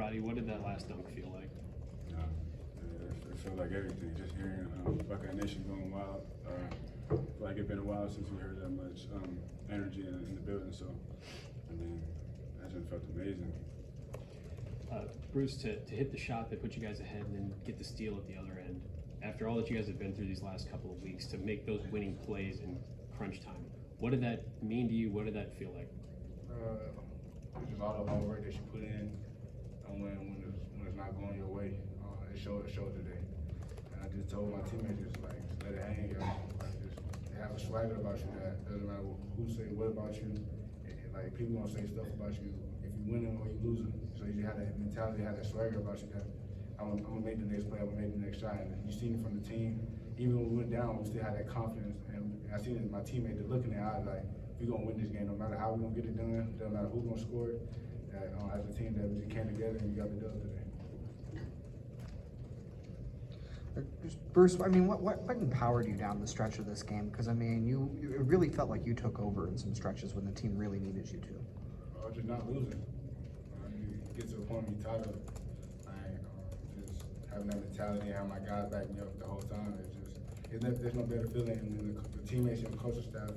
Roddy, what did that last dunk feel like? It felt like everything. Just hearing Buckeye Nation going wild. I feel like it's been a while since we heard that much energy in the building. So, I mean, that just felt amazing. Bruce, to hit the shot that put you guys ahead and then get the steal at the other end, after all that you guys have been through these last couple of weeks, to make those winning plays in crunch time, what did that mean to you? What did that feel like? It's just all the hard work that you put in when it's not going your way. It showed today. And I just told my teammates, just let it hang, yo. Just have a swagger about you that doesn't matter who say what about you. People gonna say stuff about you if you winning or you losing. So you have that mentality, have that swagger about you that I'm gonna make the next play, I'm gonna make the next shot. And you seen it from the team. Even when we went down, we still had that confidence. And I seen it, my teammates looking at it, I was like, we're gonna win this game no matter how we're gonna get it done, doesn't matter who's gonna score it. As a team that we just came together and we got the dub today. Bruce, I mean, what empowered you down the stretch of this game? Because I mean, it really felt like you took over in some stretches when the team really needed you to. Just not losing. You get to a point where you're tired of just having that mentality and having my guys back me up the whole time. There's no better feeling when the teammates and the coaching staff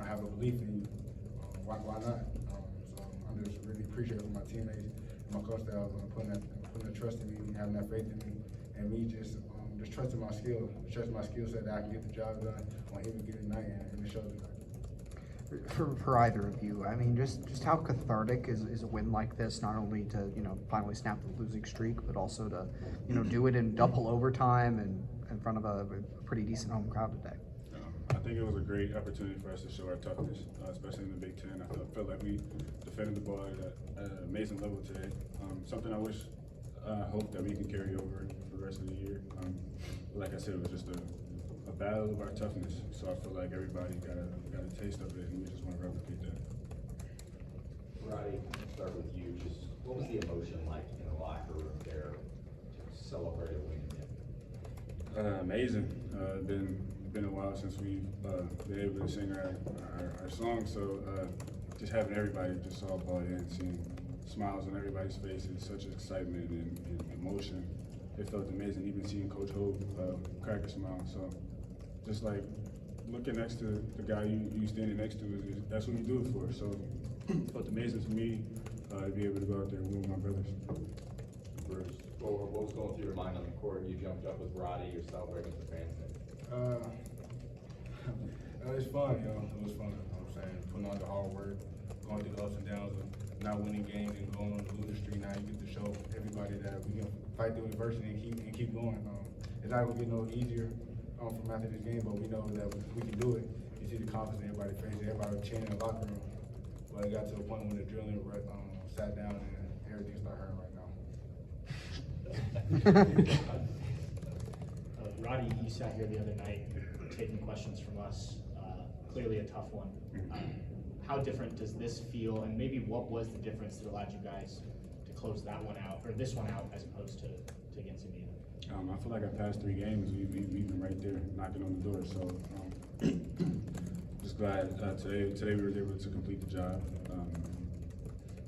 have a belief in you. Why not? So I'm just really appreciative of my teammates and my coach staff putting that trust in me, having that faith in me, and me just trusting my skill set that I can get the job done on any given night, and it shows tonight. For either of you, I mean, just how cathartic is a win like this, not only to, finally snap the losing streak, but also to, do it in double overtime and in front of a pretty decent home crowd today. I think it was a great opportunity for us to show our toughness, especially in the Big Ten. I felt like we defended the ball at an amazing level today. Something I hope that we can carry over for the rest of the year. Like I said, it was just a battle of our toughness. So I feel like everybody got a taste of it, and we just want to replicate that. Roddy, I'll start with you. Just what was the emotion like in the locker room there to celebrate a win? Amazing. Been a while since we've been able to sing our song. So just having everybody just all bought in, seeing smiles on everybody's faces, such excitement and emotion. It felt amazing. Even seeing Coach Hope crack a smile. So just like looking next to the guy you standing next to, that's what we do it for. So it felt amazing to me to be able to go out there and win with my brothers. Bruce, what was going through your mind on the court? You jumped up with Roddy, you're celebrating with the fans. It's fun, It was fun. You know what I'm saying? Putting on the hard work, going through the ups and downs of not winning games and going on the losing streak. Now you get to show everybody that we can fight through adversity and keep going. It's not gonna get no easier from after this game, but we know that we can do it. You see the confidence in everybody's face, everybody chanting in the locker room. But it got to a point when the drilling sat down and everything started hurting right now. Roddy, you sat here the other night taking questions from us. Clearly a tough one. How different does this feel, and maybe what was the difference that allowed you guys to close that one out, or this one out, as opposed to against India? I feel like our past 3 games, we've been right there knocking on the door. So just glad today we were able to complete the job.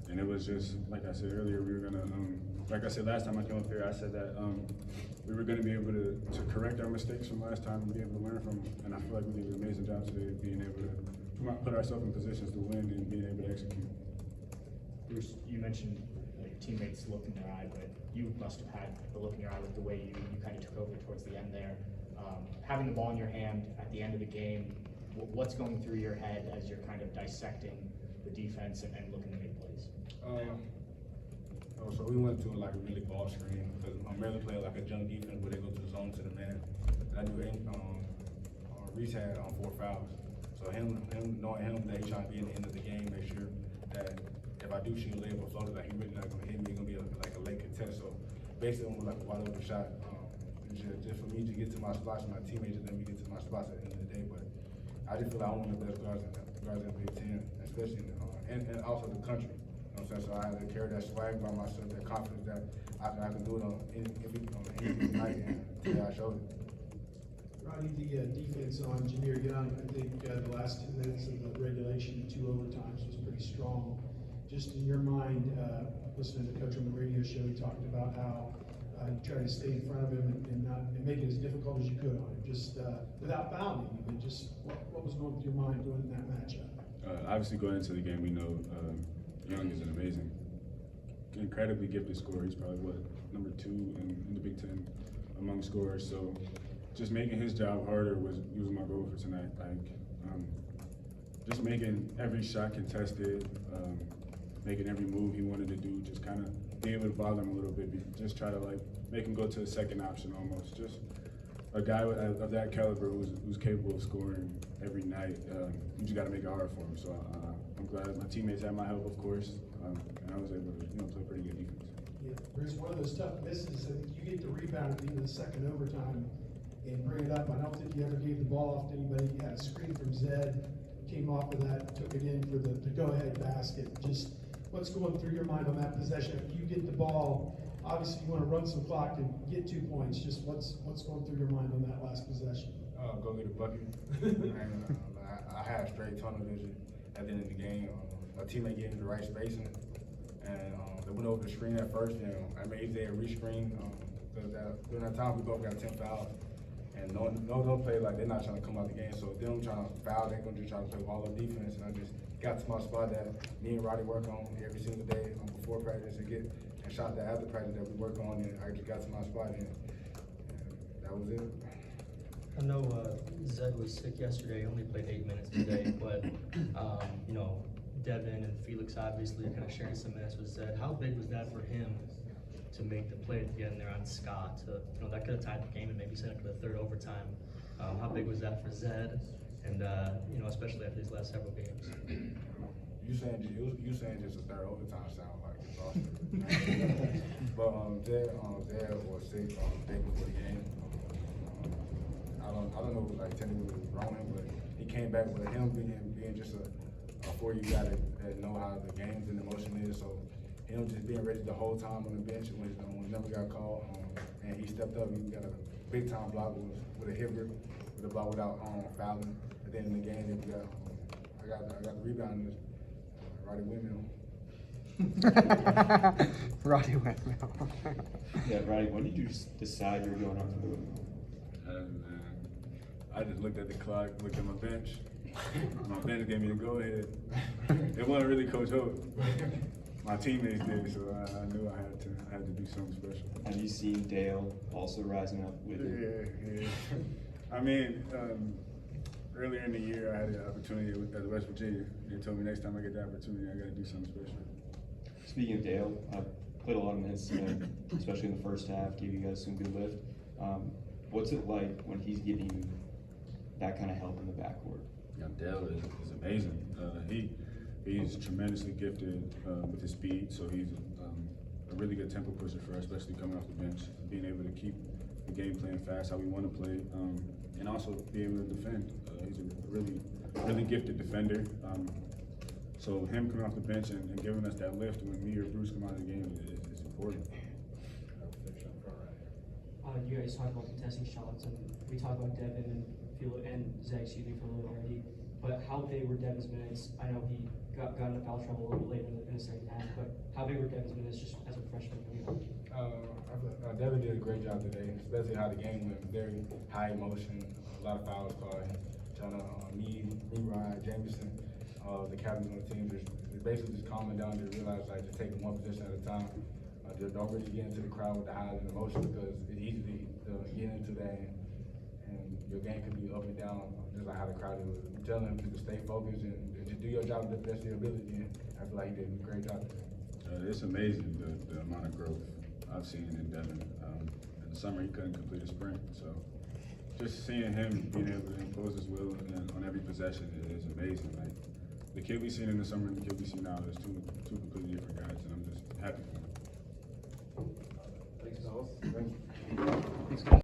And it was just, like I said earlier, we were gonna, like I said last time I came up here, I said that we were gonna be able to correct our mistakes from last time and be able to learn from them. And I feel like we did an amazing job today of being able to put ourselves in positions to win and being able to execute. Bruce, you mentioned your teammates look in their eye, but you must have had the look in your eye with the way you kind of took over towards the end there. Having the ball in your hand at the end of the game, what's going through your head as you're kind of dissecting the defense and looking to make plays? So we went to a really ball screen because I'm rarely playing like a jump defense where they go to the zone to the man. And I knew Reese had 4 fouls. So him knowing him that he's trying to be in the end of the game, make sure that if I do shoot a layup or floater, that he really not gonna hit me. It's gonna be like a late contest. So basically, I'm like a wide open shot. Just for me to get to my spots and my teammates, and then we get to my spots at the end of the day. But I just feel like I'm one of the best guards in the Big Ten, especially and also the country. You know what I'm saying? So I have to carry that swag by myself, that confidence that I can do it on any night, and today I showed it. Roddy, the defense on Jameer Young, I think the last 2 minutes of the regulation, 2 overtimes was pretty strong. just in your mind, listening to the coach on the radio show, he talked about how you try to stay in front of him and make it as difficult as you could on him, just without fouling him. And just what was going through your mind going in that matchup? Obviously, going into the game, we know Young is an amazing, incredibly gifted scorer. He's probably number 2 in the Big Ten among scorers. So, just making his job harder was my goal for tonight. Just making every shot contested, making every move he wanted to do, just kind of being able to bother him a little bit, just try to make him go to a second option almost. Just a guy of that caliber who's capable of scoring every night. You just got to make it hard for him. So I'm glad my teammates had my help, of course, and I was able to play pretty good defense. Yeah, Bruce, one of those tough misses, you get the rebound at the end of the second overtime and bring it up. I don't think you ever gave the ball off to anybody. You had a screen from Zed, came off of that, took it in for the go-ahead basket. Just what's going through your mind on that possession? If you get the ball, obviously you want to run some clock and get 2 points. Just what's going through your mind on that last possession? Go get a bucket. And, I had straight tunnel vision at the end of the game. My teammate gave me the right spacing, and they went over the screen at first. I made their re-screen. During that time, we both got 10 fouls. And no play like they're not trying to come out the game. So them trying to foul, they're going to just try to play all of defense. And I just got to my spot that me and Roddy work on every single day before practice and shot that after practice that we work on. And I just got to my spot and that was it. I know Zed was sick yesterday, only played 8 minutes today, but you know, Devin and Felix obviously are kind of sharing some minutes with Zed. How big was that for him to make the play at the end there on Scott? That could have tied the game and maybe sent it to the third overtime. How big was that for Zed? And especially after these last several games. You saying just a third overtime sound like exhausting. But Zed was sick day before the game. I don't know like technically what was wrong with him, but he came back with him being just a 4 you guy that know how the games and emotion is. So him just being ready the whole time on the bench when his number got called, and he stepped up. He got a big time block with a hip grip, with a block without fouling. At the end of the game, then I got the rebound. And Roddy Windmill. Roddy Windmill. Yeah, Roddy, when did you decide you were going up to the windmill? I just looked at the clock, looked at my bench. My bench gave me the go-ahead. It wasn't really Coach Hope. My teammates did, so I knew I had to do something special. Have you seen Gayle also rising up with you? Yeah. I mean, earlier in the year, I had an opportunity at West Virginia. They told me next time I get the opportunity, I got to do something special. Speaking of Gayle, I played a lot of minutes today, especially in the first half, gave you guys some good lift. What's it like when he's giving you that kind of help in the backcourt? Yeah, Gayle is amazing. He's tremendously gifted with his speed, so he's a really good tempo pusher for us, especially coming off the bench, being able to keep the game playing fast how we want to play, and also being able to defend. He's a really gifted defender. So him coming off the bench and giving us that lift when me or Bruce come out of the game is important. You guys talk about contesting shots, and we talked about Devin and Zach, for a little already. But how big were Devin's minutes? I know he got into foul trouble a little bit later in the second half, but how big were Devin's minutes just as a freshman? Devin did a great job today, especially how the game went. Very high emotion, a lot of fouls called. Trying to me, Ryan, Jameson, the captains on the team, just basically just calming down to realize like just taking one position at a time. Just don't really get into the crowd with the highs and emotion because it's easy to get into that and your game could be up and down just like how the crowd is. I'm telling him to stay focused and just do your job to the best of your ability. And I feel like he did a great job today. It's amazing the amount of growth I've seen in Devin. In the summer, he couldn't complete a sprint, so just seeing him being able to impose his will on every possession is amazing. Like the kid we seen in the summer and the kid we see now is two completely different guys, and I'm just happy for him. Thanks, fellas. Thank you. Thanks, guys.